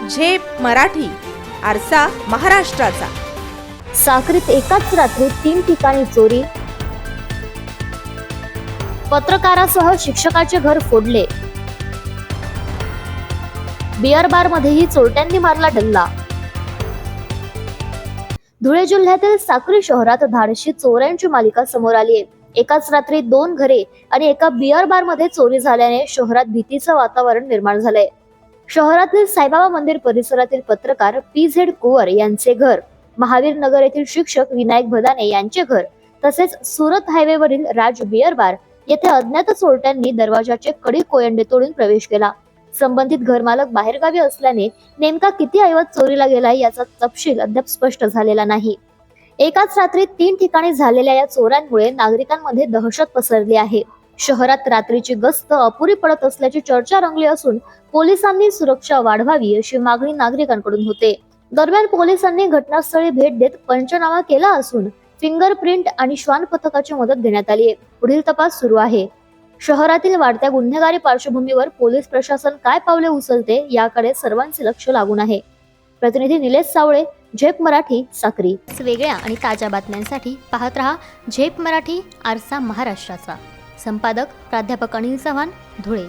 झेप मराठी, आरसा महाराष्ट्राचा. साक्रीत एकाच रात्री 3 ठिकाणी चोरी, पत्रकारासह शिक्षकाचे घर फोडले, बिअर बार मध्येही चोरट्यांनी मारला डल्ला. धुळे जिल्ह्यातील साक्री शहरात धाडशी चोऱ्यांची मालिका समोर आली आहे. एकाच रात्री 2 घरे आणि एका बिअर बार मध्ये चोरी झाल्याने शहरात भीतीचं वातावरण निर्माण झालंय. शहरातील साईबाबा मंदिर परिसरातील पत्रकार PZ कुवर यांचे घर, महावीर नगर येथील शिक्षक विनायक भदाने यांचे घर तसेच सुरत हायवेवरील राज बिअर बार येथे अज्ञात चोरट्यांनी दरवाजाचे कडी कोयंडे तोडून प्रवेश केला. संबंधित घरमालक बाहेरगावी असल्याने नेमका किती ऐवज चोरीला गेला याचा तपशील अद्याप स्पष्ट झालेला नाही. एकाच रात्री 3 ठिकाणी झालेल्या या चोऱ्यांमुळे नागरिकांमध्ये दहशत पसरली आहे. शहरात रात्रीची गस्त अपुरी पडत असल्याची चर्चा रंगली असून पोलिसांनी सुरक्षा वाढवावी अशी मागणी नागरिकांकडून होते. दरम्यान पोलिसांनी घटनास्थळी भेट देत पंचनामा केला असून फिंगरप्रिंट आणि श्वान पथकाची मदत घेण्यात आली आहे. पुढील तपास सुरू आहे. शहरातील वाढत्या गुन्हेगारी पार्श्वभूमीवर पोलीस प्रशासन काय पावले उचलते याकडे सर्वांचे लक्ष लागून आहे. प्रतिनिधी निलेश सावळे, झेप मराठी, साक्री. वेगळ्या आणि ताज्या बातम्यांसाठी पाहत रहा झेप मराठी, आरसा महाराष्ट्राचा. संपादक प्राध्यापक अनिल चव्हाण, धुळे.